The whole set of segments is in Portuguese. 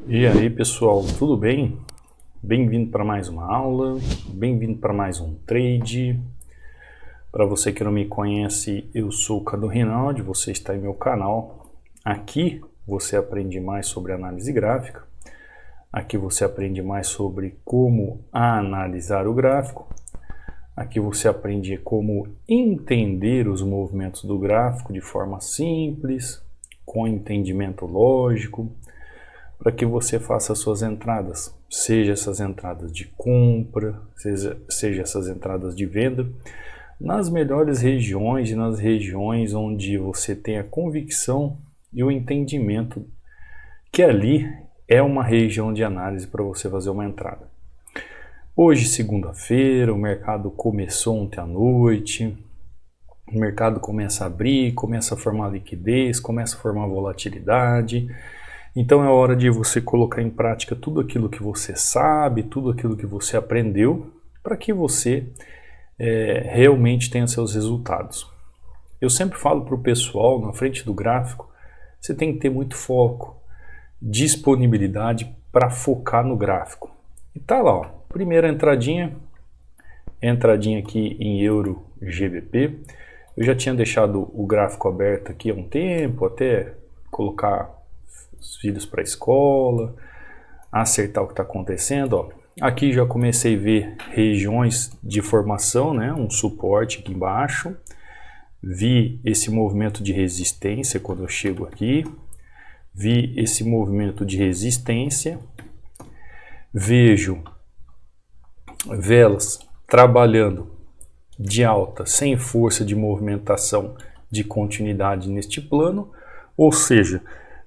E aí pessoal, tudo bem? Bem-vindo para mais uma aula, bem-vindo para mais um trade. Para você que não me conhece, eu sou o Cadu Rinaldi, você está em meu canal. Aqui você aprende mais sobre análise gráfica, aqui você aprende mais sobre como analisar o gráfico, aqui você aprende como entender os movimentos do gráfico de forma simples, com entendimento lógico, para que você faça as suas entradas, seja essas entradas de compra, seja essas entradas de venda, nas melhores regiões e nas regiões onde você tem a convicção e o entendimento que ali é uma região de análise para você fazer uma entrada. Hoje, segunda-feira, o mercado começou ontem à noite, o mercado começa a abrir, começa a formar liquidez, começa a formar volatilidade. Então é hora de você colocar em prática tudo aquilo que você sabe, tudo aquilo que você aprendeu, para que você realmente tenha seus resultados. Eu sempre falo para o pessoal, na frente do gráfico, você tem que ter muito foco, disponibilidade para focar no gráfico. E tá lá, ó, primeira entradinha aqui em Euro GBP. Eu já tinha deixado o gráfico aberto aqui há um tempo, até colocar os filhos para a escola, acertar o que está acontecendo. Ó. Aqui já comecei a ver regiões de formação, né? Um suporte aqui embaixo. Vi esse movimento de resistência quando eu chego aqui. Vi esse movimento de resistência. Vejo velas trabalhando de alta, sem força de movimentação de continuidade neste plano, ou seja,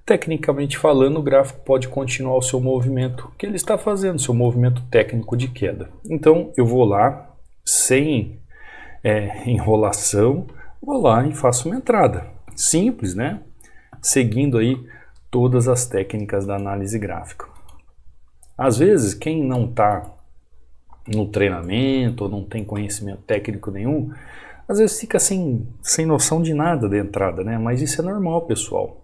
tecnicamente falando, o gráfico pode continuar o seu movimento que ele está fazendo, seu movimento técnico de queda. Então eu vou lá, sem enrolação, vou lá e faço uma entrada. Simples, né? Seguindo aí todas as técnicas da análise gráfica. Às vezes, quem não está no treinamento ou não tem conhecimento técnico nenhum, às vezes fica sem noção de nada da entrada, né? Mas isso é normal, pessoal.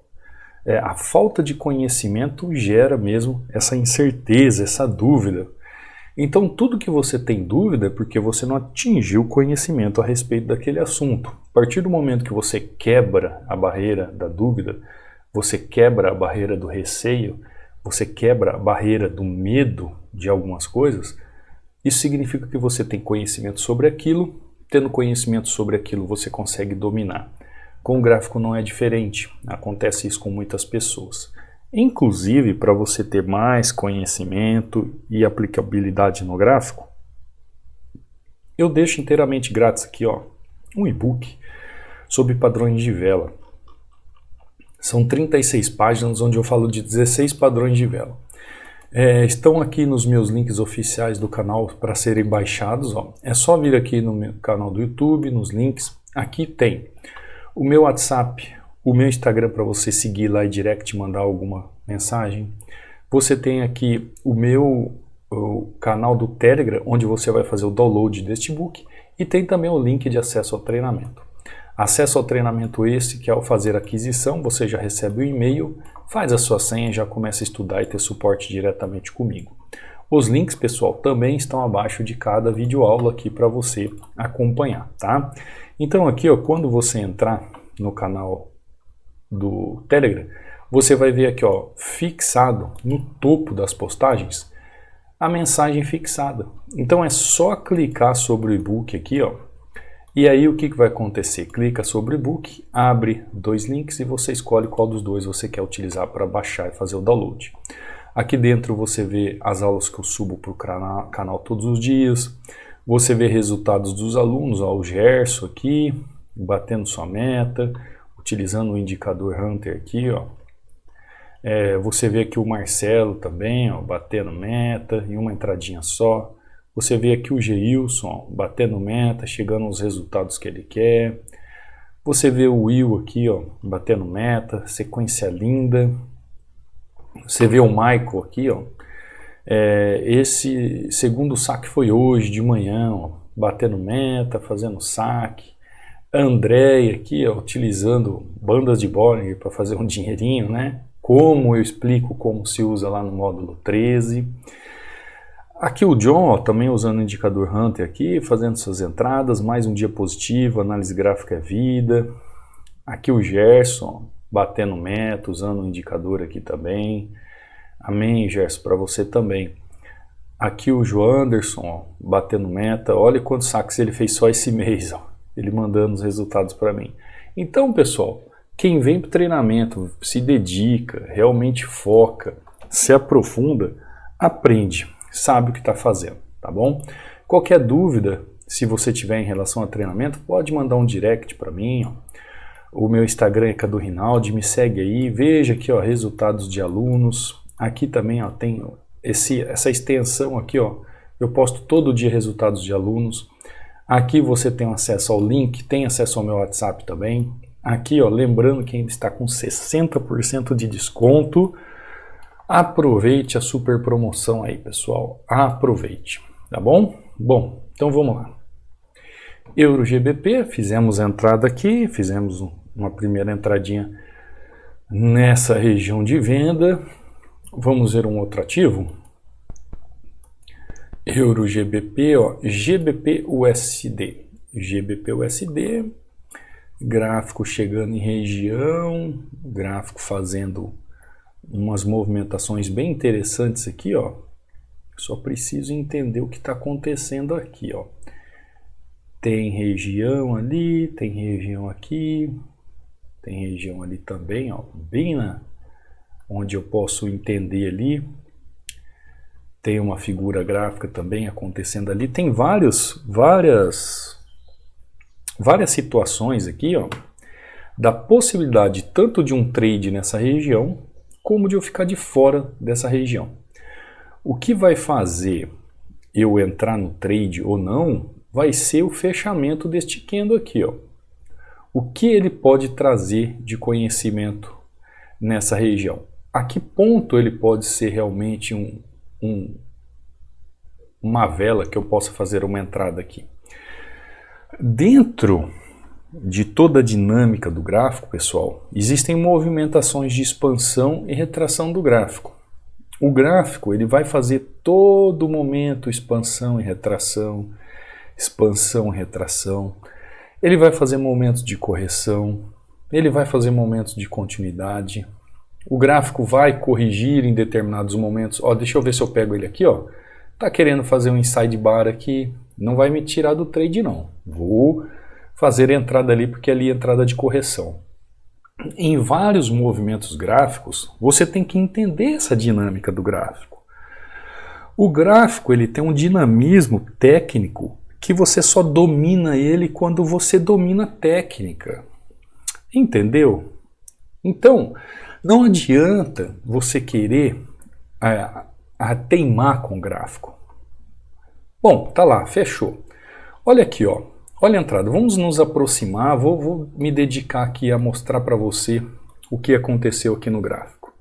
A falta de conhecimento gera mesmo essa incerteza, essa dúvida. Então, tudo que você tem dúvida é porque você não atingiu o conhecimento a respeito daquele assunto. A partir do momento que você quebra a barreira da dúvida, você quebra a barreira do receio, você quebra a barreira do medo de algumas coisas, isso significa que você tem conhecimento sobre aquilo, tendo conhecimento sobre aquilo você consegue dominar. Com o gráfico não é diferente, acontece isso com muitas pessoas. Inclusive, para você ter mais conhecimento e aplicabilidade no gráfico, eu deixo inteiramente grátis aqui, ó, um e-book sobre padrões de vela. São 36 páginas onde eu falo de 16 padrões de vela. Estão aqui nos meus links oficiais do canal para serem baixados. Ó. É só vir aqui no meu canal do YouTube, nos links. Aqui tem o meu WhatsApp, o meu Instagram para você seguir lá e direct mandar alguma mensagem. Você tem aqui o canal do Telegram, onde você vai fazer o download deste book. E tem também o link de acesso ao treinamento. Acesso ao treinamento esse, que ao fazer a aquisição, você já recebe o e-mail, faz a sua senha, já começa a estudar e ter suporte diretamente comigo. Os links, pessoal, também estão abaixo de cada videoaula aqui para você acompanhar, tá? Então aqui, ó, quando você entrar no canal do Telegram, você vai ver aqui, ó, fixado no topo das postagens, a mensagem fixada. Então é só clicar sobre o e-book aqui, ó, e aí o que vai acontecer? Clica sobre o e-book, abre dois links e você escolhe qual dos dois você quer utilizar para baixar e fazer o download. Aqui dentro você vê as aulas que eu subo para o canal todos os dias. Você vê resultados dos alunos, ó, o Gerson aqui, batendo sua meta, utilizando o indicador Hunter aqui, ó. Você vê aqui o Marcelo também, ó, batendo meta em uma entradinha só. Você vê aqui o Geilson, ó, batendo meta, chegando aos resultados que ele quer. Você vê o Will aqui, ó, batendo meta, sequência linda. Você vê o Michael aqui, ó. Esse segundo saque foi hoje de manhã, ó, batendo meta, fazendo saque. A Andréia aqui, ó, utilizando bandas de Bollinger para fazer um dinheirinho, né? como eu explico como se usa lá no módulo 13. Aqui o John, ó, também usando o indicador Hunter aqui, fazendo suas entradas, mais um dia positivo, análise gráfica é vida. Aqui o Gerson, batendo meta, usando o indicador aqui também. Amém, Gerson, para você também. Aqui o João Anderson, ó, batendo meta. Olha quantos saques ele fez só esse mês, ó, ele mandando os resultados para mim. Então, pessoal, quem vem para o treinamento, se dedica, realmente foca, se aprofunda, aprende, sabe o que está fazendo, tá bom? Qualquer dúvida, se você tiver em relação a treinamento, pode mandar um direct para mim, ó. O meu Instagram é Cadu Rinaldi, me segue aí, veja aqui, ó, resultados de alunos. Aqui também, ó, tem essa extensão aqui, ó, eu posto todo dia resultados de alunos. Aqui você tem acesso ao link, tem acesso ao meu WhatsApp também. Aqui, ó, lembrando que ainda está com 60% de desconto. Aproveite a super promoção aí, pessoal. Aproveite, tá bom? Bom, então vamos lá. Euro GBP, fizemos a entrada aqui, fizemos uma primeira entradinha nessa região de venda. Vamos ver um outro ativo. Euro GBP, ó, GBP USD. GBP USD, gráfico chegando em região, gráfico fazendo umas movimentações bem interessantes aqui, ó. Só preciso entender o que está acontecendo aqui, ó. Tem região ali, tem região aqui, tem região ali também, ó, bem onde eu posso entender ali. Tem uma figura gráfica também acontecendo ali. Tem várias situações aqui, ó, da possibilidade tanto de um trade nessa região, como de eu ficar de fora dessa região. O que vai fazer eu entrar no trade ou não vai ser o fechamento deste candle aqui, ó. O que ele pode trazer de conhecimento nessa região? A que ponto ele pode ser realmente uma vela que eu possa fazer uma entrada aqui? Dentro de toda a dinâmica do gráfico, pessoal, existem movimentações de expansão e retração do gráfico. O gráfico ele vai fazer todo momento expansão e retração, expansão e retração. Ele vai fazer momentos de correção, ele vai fazer momentos de continuidade. O gráfico vai corrigir em determinados momentos. Ó, deixa eu ver se eu pego ele aqui, ó. Tá querendo fazer um inside bar aqui, não vai me tirar do trade não. Vou fazer entrada ali porque ali é entrada de correção. Em vários movimentos gráficos, você tem que entender essa dinâmica do gráfico. O gráfico ele tem um dinamismo técnico que você só domina ele quando você domina a técnica. Entendeu? Então, não adianta você querer teimar com o gráfico. Bom, tá lá, fechou. Olha aqui, ó. Olha a entrada. Vamos nos aproximar. Vou me dedicar aqui a mostrar para você o que aconteceu aqui no gráfico.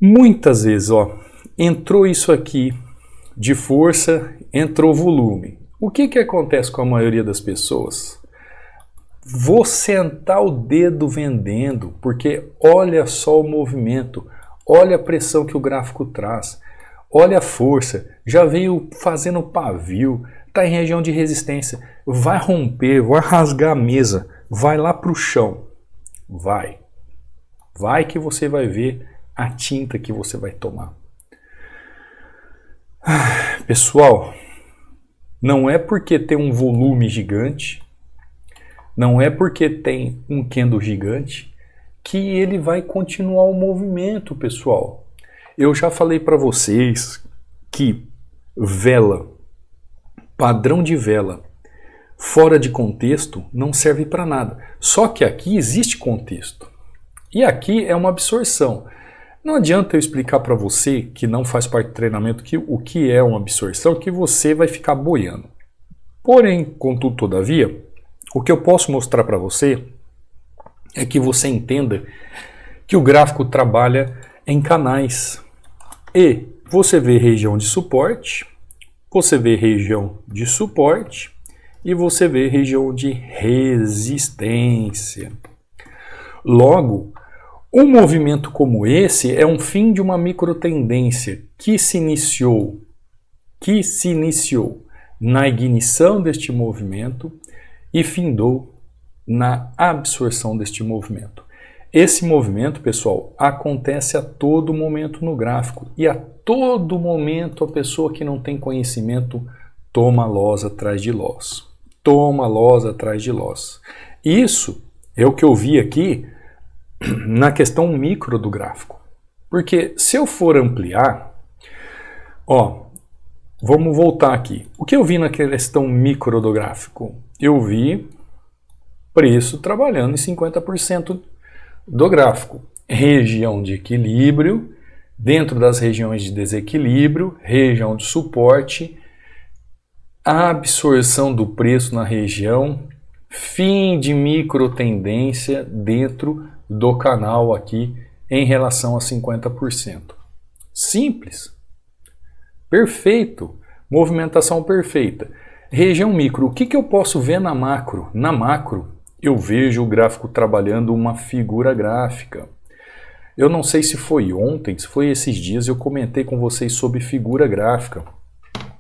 Muitas vezes, ó, entrou isso aqui de força, entrou volume. O que acontece com a maioria das pessoas? Vou sentar o dedo vendendo, porque olha só o movimento, olha a pressão que o gráfico traz, olha a força, já veio fazendo pavio, está em região de resistência, vai romper, vai rasgar a mesa, vai lá para o chão, vai que você vai ver a tinta que você vai tomar. Pessoal, não é porque tem um volume gigante, não é porque tem um candle gigante que ele vai continuar o movimento, pessoal. Eu já falei para vocês que vela, padrão de vela, fora de contexto não serve para nada. Só que aqui existe contexto. E aqui é uma absorção. Não adianta eu explicar para você que não faz parte do treinamento o que é uma absorção, que você vai ficar boiando. Porém, contudo, todavia, o que eu posso mostrar para você é que você entenda que o gráfico trabalha em canais. E você vê região de suporte, você vê região de suporte e você vê região de resistência. Logo, Um movimento como esse é um fim de uma microtendência que se iniciou na ignição deste movimento e findou na absorção deste movimento. Esse movimento, pessoal, acontece a todo momento no gráfico e a todo momento a pessoa que não tem conhecimento toma loss atrás de loss. Toma loss atrás de loss. Isso é o que eu vi aqui na questão micro do gráfico. Porque se eu for ampliar, vamos voltar aqui. O que eu vi na questão micro do gráfico? Eu vi preço trabalhando em 50% do gráfico. Região de equilíbrio, dentro das regiões de desequilíbrio, região de suporte, a absorção do preço na região, fim de micro tendência dentro do canal aqui em relação a 50%. Simples. Perfeito. Movimentação perfeita. Região micro. O que eu posso ver na macro? Na macro, eu vejo o gráfico trabalhando uma figura gráfica. Eu não sei se foi ontem, se foi esses dias, eu comentei com vocês sobre figura gráfica.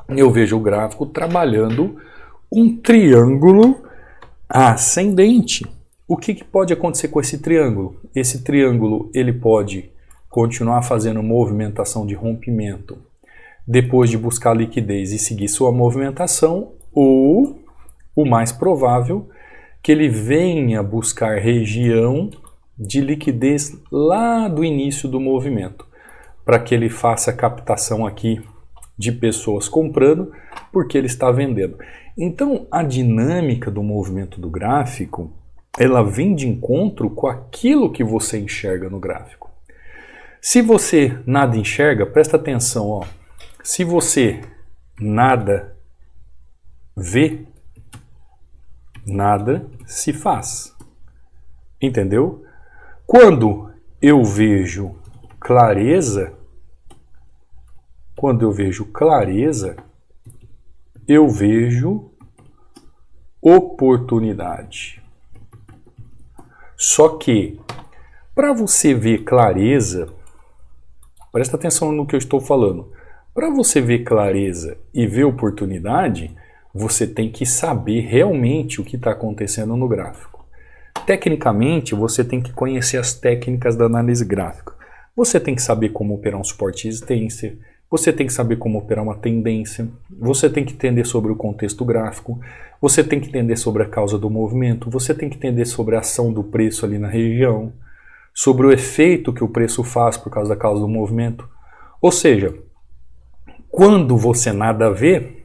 Eu vejo o gráfico trabalhando um triângulo ascendente. O que pode acontecer com esse triângulo? Esse triângulo ele pode continuar fazendo movimentação de rompimento depois de buscar liquidez e seguir sua movimentação, ou o mais provável, que ele venha buscar região de liquidez lá do início do movimento, para que ele faça a captação aqui de pessoas comprando, porque ele está vendendo. Então, a dinâmica do movimento do gráfico, ela vem de encontro com aquilo que você enxerga no gráfico. Se você nada enxerga, presta atenção, se você nada vê, nada se faz. Entendeu? Quando eu vejo clareza, eu vejo oportunidade. Só que, para você ver clareza, presta atenção no que eu estou falando. Para você ver clareza e ver oportunidade, você tem que saber realmente o que está acontecendo no gráfico. Tecnicamente, você tem que conhecer as técnicas da análise gráfica. Você tem que saber como operar um suporte e resistência, você tem que saber como operar uma tendência, você tem que entender sobre o contexto gráfico, você tem que entender sobre a causa do movimento, você tem que entender sobre a ação do preço ali na região, sobre o efeito que o preço faz por causa da causa do movimento. Ou seja, quando você nada vê,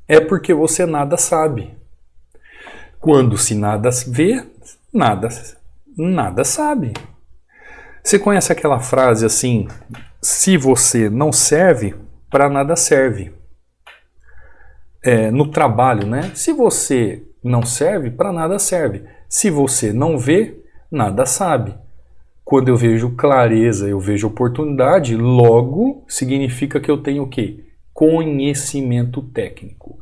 é porque você nada sabe. Quando se nada vê, nada sabe. Você conhece aquela frase assim, se você não serve, para nada serve. No trabalho, né? Se você não serve, para nada serve. Se você não vê, nada sabe. Quando eu vejo clareza, eu vejo oportunidade, logo significa que eu tenho o quê? Conhecimento técnico.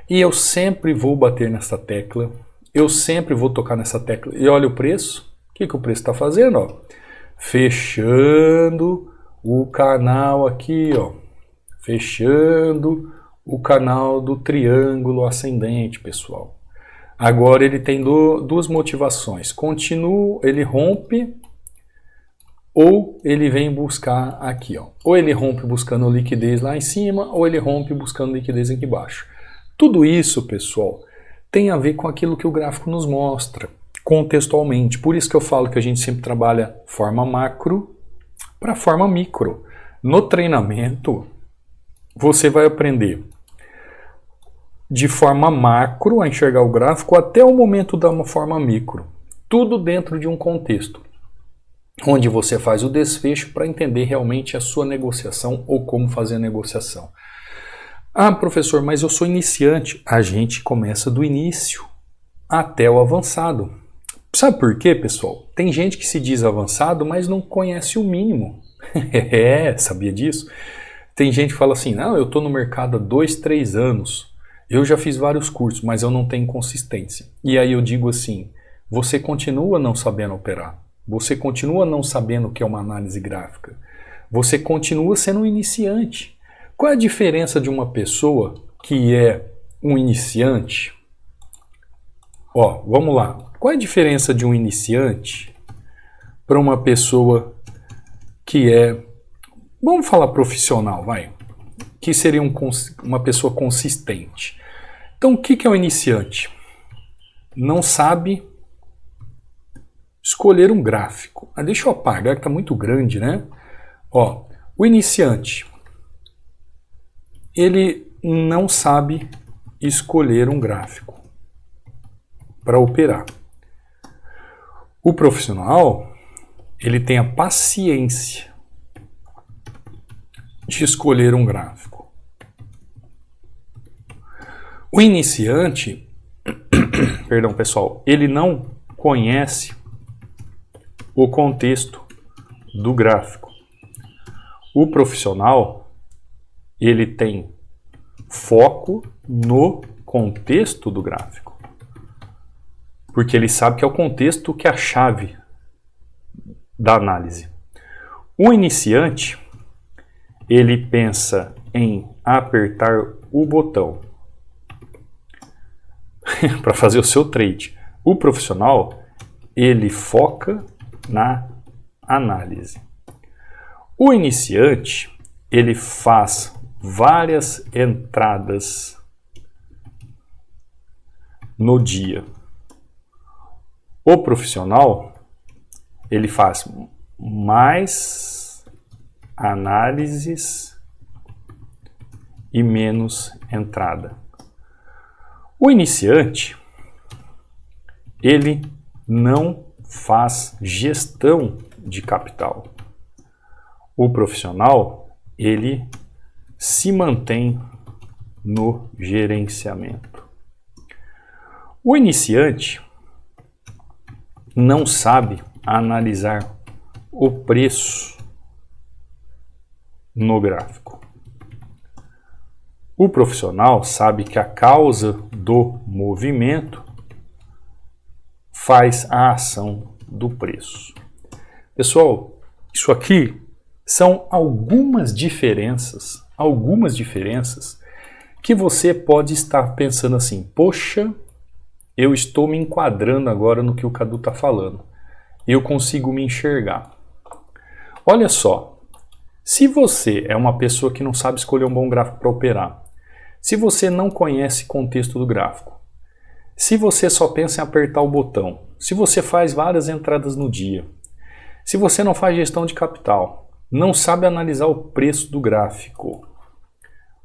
E eu sempre vou bater nessa tecla, eu sempre vou tocar nessa tecla. E olha o preço, o que o preço está fazendo? Fechando o canal aqui, fechando o canal do triângulo ascendente, pessoal. Agora ele tem duas motivações. Continua, ele rompe, ou ele vem buscar aqui, ou ele rompe buscando liquidez lá em cima, ou ele rompe buscando liquidez aqui embaixo. Tudo isso, pessoal, tem a ver com aquilo que o gráfico nos mostra, contextualmente. Por isso que eu falo que a gente sempre trabalha forma macro para forma micro. No treinamento, você vai aprender de forma macro a enxergar o gráfico até o momento da forma micro. Tudo dentro de um contexto, onde você faz o desfecho para entender realmente a sua negociação ou como fazer a negociação. Ah, professor, mas eu sou iniciante. A gente começa do início até o avançado. Sabe por quê, pessoal? Tem gente que se diz avançado, mas não conhece o mínimo. Sabia disso? Tem gente que fala assim, não, eu estou no mercado há 2, 3 anos. Eu já fiz vários cursos, mas eu não tenho consistência. E aí eu digo assim, você continua não sabendo operar. Você continua não sabendo o que é uma análise gráfica. Você continua sendo um iniciante. Qual é a diferença de uma pessoa que é um iniciante? Ó, vamos lá. Qual é a diferença de um iniciante para uma pessoa que é, vamos falar profissional, vai, que seria uma pessoa consistente? Então, o que é o iniciante? Não sabe escolher um gráfico. Ah, deixa eu apagar que está muito grande, né? Ó, o iniciante, ele não sabe escolher um gráfico para operar. O profissional, ele tem a paciência de escolher um gráfico. O iniciante, perdão pessoal, ele não conhece o contexto do gráfico. O profissional, ele tem foco no contexto do gráfico, porque ele sabe que é o contexto que é a chave da análise. O iniciante, ele pensa em apertar o botão para fazer o seu trade. O profissional, ele foca na análise. O iniciante, ele faz várias entradas no dia. O profissional, ele faz mais análises e menos entrada. O iniciante, ele não faz gestão de capital. O profissional, ele se mantém no gerenciamento. O iniciante não sabe analisar o preço no gráfico. O profissional sabe que a causa do movimento faz a ação do preço. Pessoal, isso aqui são algumas diferenças que você pode estar pensando assim, poxa, eu estou me enquadrando agora no que o Cadu está falando. Eu consigo me enxergar. Olha só, se você é uma pessoa que não sabe escolher um bom gráfico para operar, se você não conhece o contexto do gráfico, se você só pensa em apertar o botão, se você faz várias entradas no dia, se você não faz gestão de capital, não sabe analisar o preço do gráfico.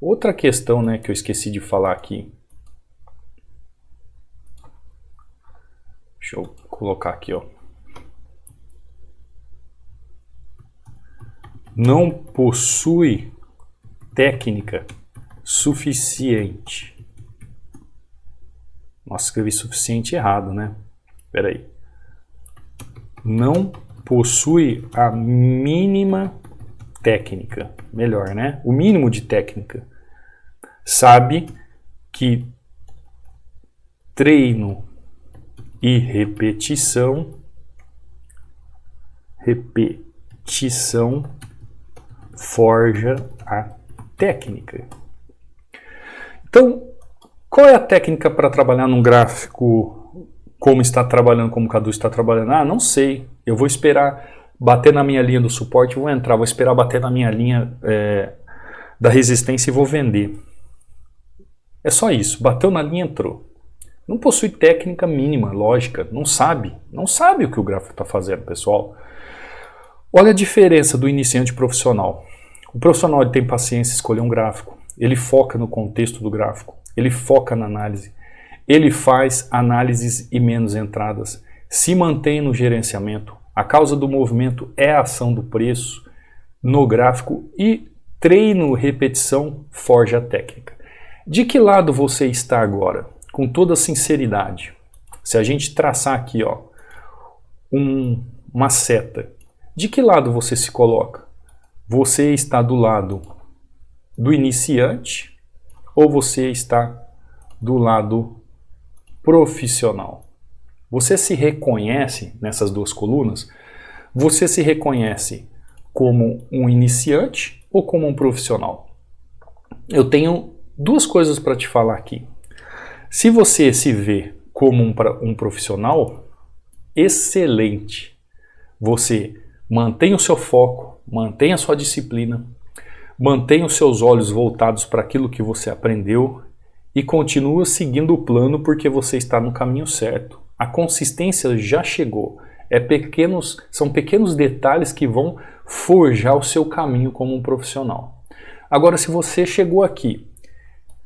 Outra questão, né, que eu esqueci de falar aqui. Deixa eu colocar aqui, ó. Não possui técnica suficiente. Nossa, escrevi suficiente errado, né? Espera aí. Não possui a mínima técnica. Melhor, né? O mínimo de técnica. Sabe que treino e repetição forja a técnica. Então, qual é a técnica para trabalhar num gráfico como está trabalhando, como o Cadu está trabalhando? Ah, não sei. Eu vou esperar bater na minha linha do suporte, vou entrar, vou esperar bater na minha linha da resistência e vou vender. É só isso. Bateu na linha, entrou. Não possui técnica mínima, lógica, não sabe o que o gráfico está fazendo, pessoal. Olha a diferença do iniciante profissional. O profissional ele tem paciência em escolher um gráfico, ele foca no contexto do gráfico, ele foca na análise, ele faz análises e menos entradas, se mantém no gerenciamento, a causa do movimento é a ação do preço no gráfico e treino, repetição, forja a técnica. De que lado você está agora? Com toda sinceridade, se a gente traçar aqui, ó, uma seta, de que lado você se coloca? Você está do lado do iniciante ou você está do lado profissional? Você se reconhece nessas duas colunas? Você se reconhece como um iniciante ou como um profissional? Eu tenho duas coisas para te falar aqui. Se você se vê como um profissional, excelente. Você mantém o seu foco, mantém a sua disciplina, mantém os seus olhos voltados para aquilo que você aprendeu e continua seguindo o plano porque você está no caminho certo. A consistência já chegou. São pequenos detalhes que vão forjar o seu caminho como um profissional. Agora, se você chegou aqui,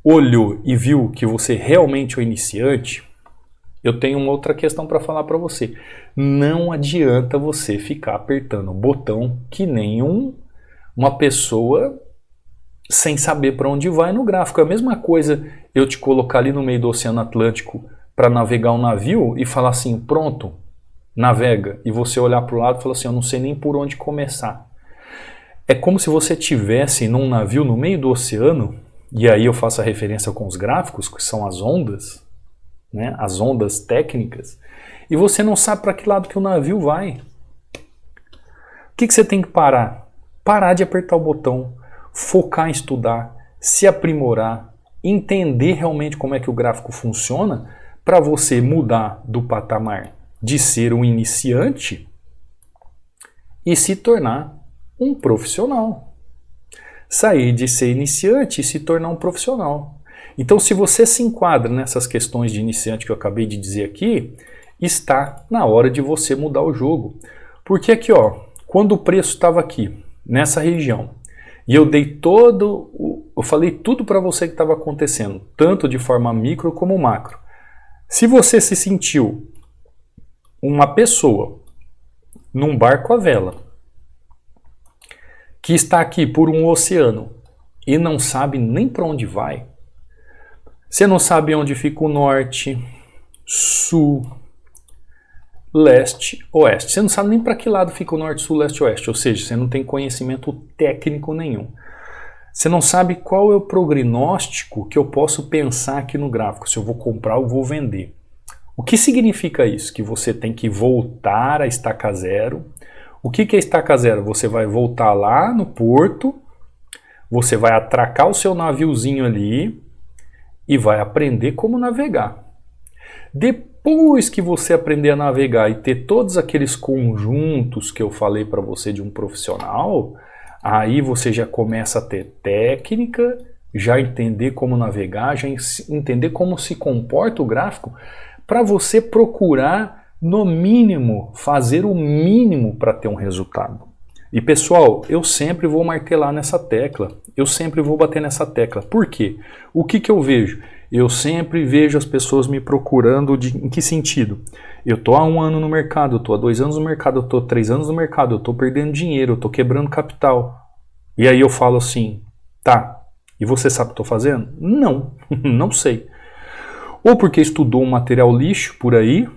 olhou e viu que você realmente é um iniciante, eu tenho uma outra questão para falar para você. Não adianta você ficar apertando o botão que nem uma pessoa sem saber para onde vai no gráfico. É a mesma coisa eu te colocar ali no meio do Oceano Atlântico para navegar um navio e falar assim, pronto, navega. E você olhar para o lado e falar assim, eu não sei nem por onde começar. É como se você estivesse num navio no meio do oceano, e aí eu faço a referência com os gráficos, que são as ondas, né, as ondas técnicas, e você não sabe para que lado que o navio vai. O que você tem que parar? Parar de apertar o botão, focar em estudar, se aprimorar, entender realmente como é que o gráfico funciona, para você mudar do patamar de ser um iniciante e se tornar um profissional. Sair de ser iniciante e se tornar um profissional. Então, se você se enquadra nessas questões de iniciante que eu acabei de dizer aqui, está na hora de você mudar o jogo. Porque aqui, ó, quando o preço estava aqui, nessa região, e eu falei tudo para você que estava acontecendo, tanto de forma micro como macro. Se você se sentiu uma pessoa num barco à vela, que está aqui por um oceano e não sabe nem para onde vai, você não sabe onde fica o norte, sul, leste, oeste. Você não sabe nem para que lado fica o norte, sul, leste, oeste. Ou seja, você não tem conhecimento técnico nenhum. Você não sabe qual é o prognóstico que eu posso pensar aqui no gráfico. Se eu vou comprar ou vou vender. O que significa isso? Que você tem que voltar a estaca zero. O que é estaca zero? Você vai voltar lá no porto, você vai atracar o seu naviozinho ali e vai aprender como navegar. Depois que você aprender a navegar e ter todos aqueles conjuntos que eu falei para você de um profissional, aí você já começa a ter técnica, já entender como navegar, já entender como se comporta o gráfico, para você procurar, no mínimo, fazer o mínimo para ter um resultado. E pessoal, eu sempre vou martelar nessa tecla, eu sempre vou bater nessa tecla. Por quê? O que eu vejo? Eu sempre vejo as pessoas me procurando em que sentido? Eu estou há 1 ano no mercado, eu estou há 2 anos no mercado, eu estou há 3 anos no mercado, eu estou perdendo dinheiro, eu estou quebrando capital. E aí eu falo assim, tá, e você sabe o que eu estou fazendo? Não, não sei. Ou porque estudou um material lixo por aí,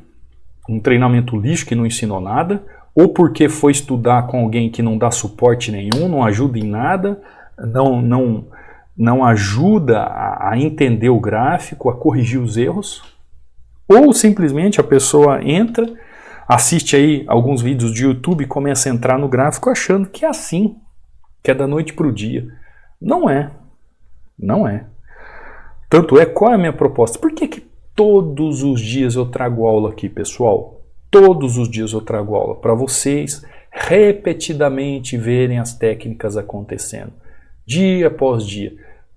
um treinamento lixo que não ensinou nada, ou porque foi estudar com alguém que não dá suporte nenhum, não ajuda em nada, não ajuda a entender o gráfico, a corrigir os erros, ou simplesmente a pessoa entra, assiste aí alguns vídeos de YouTube e começa a entrar no gráfico achando que é assim, que é da noite para o dia. Não é. Não é. Tanto é, qual é a minha proposta? Por que todos os dias eu trago aula aqui, pessoal? Todos os dias eu trago aula para vocês repetidamente verem as técnicas acontecendo. Dia após dia.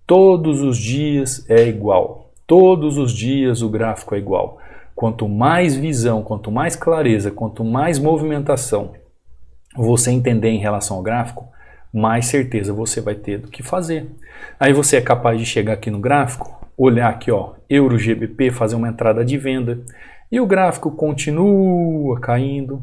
Todos os dias é igual. Todos os dias o gráfico é igual. Quanto mais visão, quanto mais clareza, quanto mais movimentação você entender em relação ao gráfico, mais certeza você vai ter do que fazer. Aí você é capaz de chegar aqui no gráfico, olhar aqui, ó, Euro GBP, fazer uma entrada de venda e o gráfico continua caindo.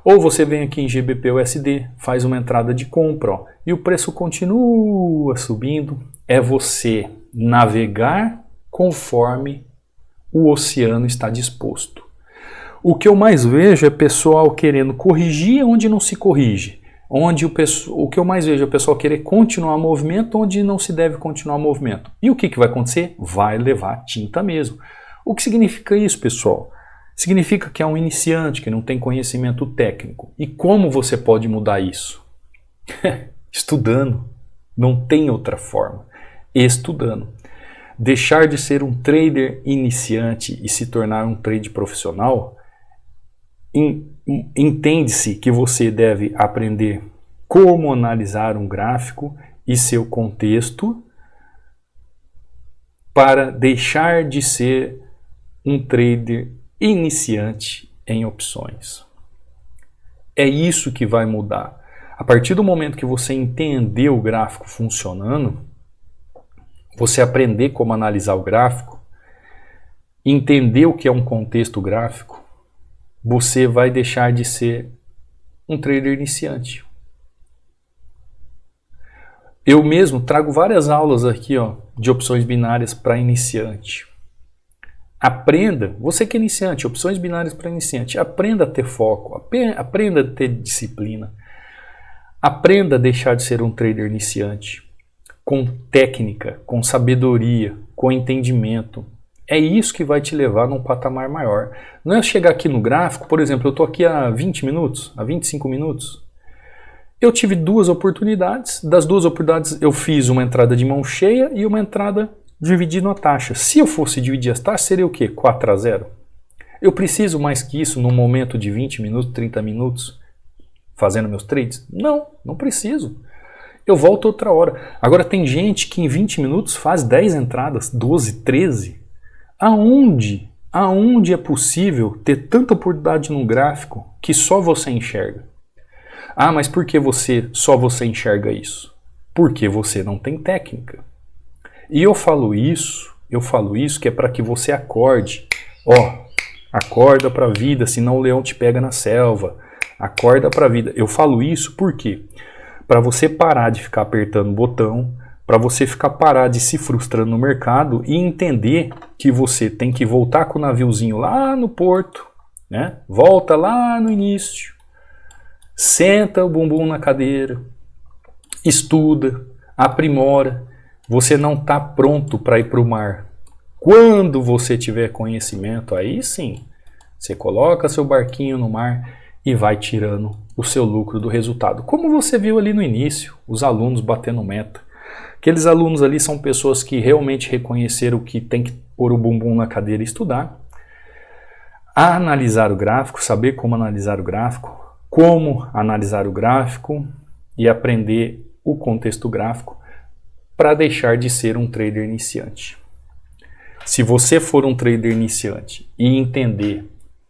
Ou você vem aqui em GBP USD, faz uma entrada de compra, ó, e o preço continua subindo. É você navegar conforme o oceano está disposto. O que eu mais vejo é pessoal querendo corrigir onde não se corrige. O que eu mais vejo é o pessoal querer continuar o movimento onde não se deve continuar o movimento. E o que vai acontecer? Vai levar tinta mesmo. O que significa isso, pessoal? significa que é um iniciante, que não tem conhecimento técnico. E como você pode mudar isso? Estudando. Não tem outra forma. Estudando. Deixar de ser um trader iniciante e se tornar um trader profissional, entende-se que você deve aprender como analisar um gráfico e seu contexto para deixar de ser um trader iniciante em opções. É isso que vai mudar. A partir do momento que você entender o gráfico funcionando, você aprender como analisar o gráfico, entender o que é um contexto gráfico, você vai deixar de ser um trader iniciante. Eu mesmo trago várias aulas aqui, de opções binárias para iniciante. Aprenda, você que é iniciante, opções binárias para iniciante, aprenda a ter foco, aprenda a ter disciplina, aprenda a deixar de ser um trader iniciante, com técnica, com sabedoria, com entendimento. É isso que vai te levar num patamar maior. Não é chegar aqui no gráfico, por exemplo, eu estou aqui há 20 minutos, há 25 minutos. Eu tive 2 oportunidades, das 2 oportunidades eu fiz uma entrada de mão cheia e uma entrada dividindo a taxa. Se eu fosse dividir as taxas, seria o quê? 4-0. Eu preciso mais que isso num momento de 20 minutos, 30 minutos, fazendo meus trades? Não, não preciso. Eu volto outra hora. Agora tem gente que em 20 minutos faz 10 entradas, 12, 13. Aonde é possível ter tanta oportunidade no gráfico que só você enxerga? Ah, mas por que só você enxerga isso? Porque você não tem técnica. E eu falo isso que é para que você acorde. Acorda para a vida, senão o leão te pega na selva. Acorda para a vida. Eu falo isso por quê? Para você parar de ficar apertando o botão, para você parar de se frustrando no mercado e entender que você tem que voltar com o naviozinho lá no porto, né? Volta lá no início, senta o bumbum na cadeira, estuda, aprimora. Você não está pronto para ir para o mar. Quando você tiver conhecimento, aí sim, você coloca seu barquinho no mar e vai tirando o seu lucro do resultado. Como você viu ali no início, os alunos batendo meta. Aqueles alunos ali são pessoas que realmente reconheceram que tem que pôr o bumbum na cadeira e estudar. A analisar o gráfico, saber como analisar o gráfico e aprender o contexto gráfico para deixar de ser um trader iniciante. Se você for um trader iniciante e entender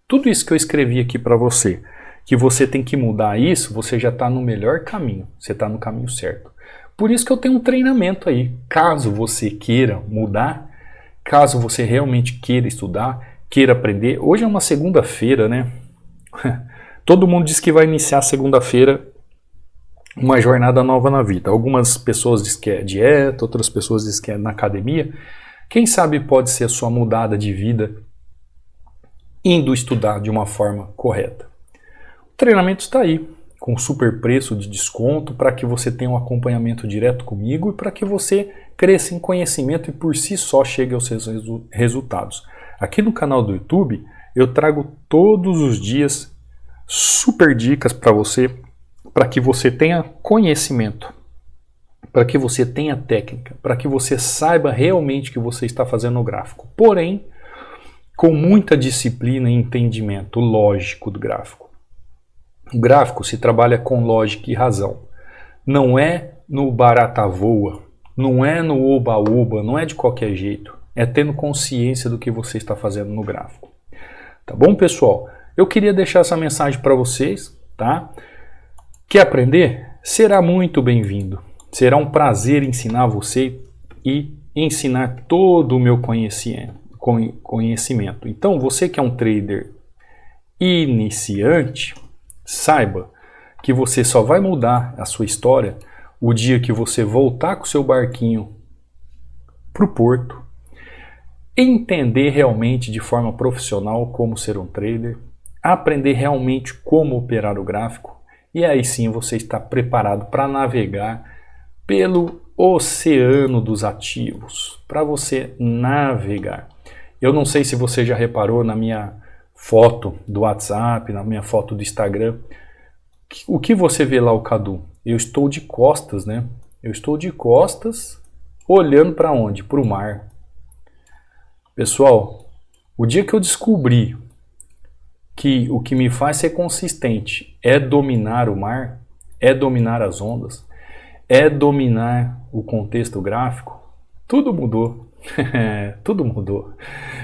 tudo isso que eu escrevi aqui para você, que você tem que mudar isso, você já está no melhor caminho, você está no caminho certo. Por isso que eu tenho um treinamento aí. Caso você queira mudar, caso você realmente queira estudar, queira aprender. Hoje é uma segunda-feira, né? Todo mundo diz que vai iniciar segunda-feira uma jornada nova na vida. Algumas pessoas dizem que é dieta, outras pessoas dizem que é na academia. Quem sabe pode ser a sua mudada de vida indo estudar de uma forma correta. O treinamento está aí, com super preço de desconto, para que você tenha um acompanhamento direto comigo e para que você cresça em conhecimento e por si só chegue aos seus resultados. Aqui no canal do YouTube eu trago todos os dias super dicas para você, para que você tenha conhecimento, para que você tenha técnica, para que você saiba realmente o que você está fazendo no gráfico. Porém, com muita disciplina e entendimento lógico do gráfico. O gráfico se trabalha com lógica e razão. Não é no barata voa, não é no oba-oba, não é de qualquer jeito. É tendo consciência do que você está fazendo no gráfico. Tá bom, pessoal? Eu queria deixar essa mensagem para vocês, tá? Quer aprender? Será muito bem-vindo. Será um prazer ensinar você e ensinar todo o meu conhecimento. Então, você que é um trader iniciante, saiba que você só vai mudar a sua história o dia que você voltar com o seu barquinho para o porto, entender realmente de forma profissional como ser um trader, aprender realmente como operar o gráfico, e aí sim você está preparado para navegar pelo oceano dos ativos, para você navegar. Eu não sei se você já reparou na minha foto do WhatsApp, na minha foto do Instagram, o que você vê lá, o Cadu? Eu estou de costas, né? Eu estou de costas, olhando para onde? Para o mar. Pessoal, o dia que eu descobri que o que me faz ser consistente é dominar o mar, é dominar as ondas, é dominar o contexto gráfico, tudo mudou. Tudo mudou.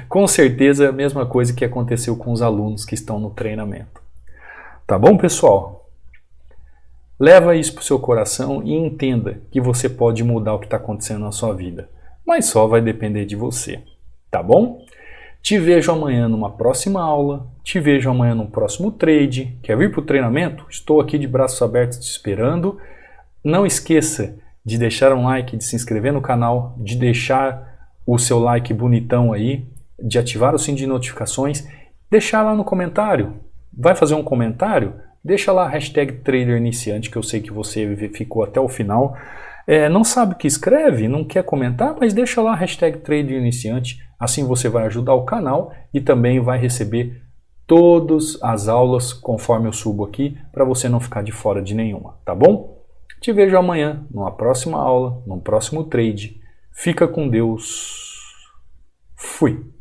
Com certeza é a mesma coisa que aconteceu com os alunos que estão no treinamento. Tá bom, pessoal? Leva isso para o seu coração e entenda que você pode mudar o que está acontecendo na sua vida, mas só vai depender de você. Tá bom? Te vejo amanhã numa próxima aula, te vejo amanhã no próximo trade. Quer vir para o treinamento? Estou aqui de braços abertos te esperando. Não esqueça de deixar um like, de se inscrever no canal, de deixar o seu like bonitão aí, de ativar o sininho de notificações, deixar lá no comentário. Vai fazer um comentário? Deixa lá a hashtag TraderIniciante, que eu sei que você ficou até o final. Não sabe o que escreve, não quer comentar, mas deixa lá a hashtag TraderIniciante. Assim você vai ajudar o canal e também vai receber todas as aulas conforme eu subo aqui, para você não ficar de fora de nenhuma, tá bom? Te vejo amanhã, numa próxima aula, num próximo trade. Fica com Deus. Fui!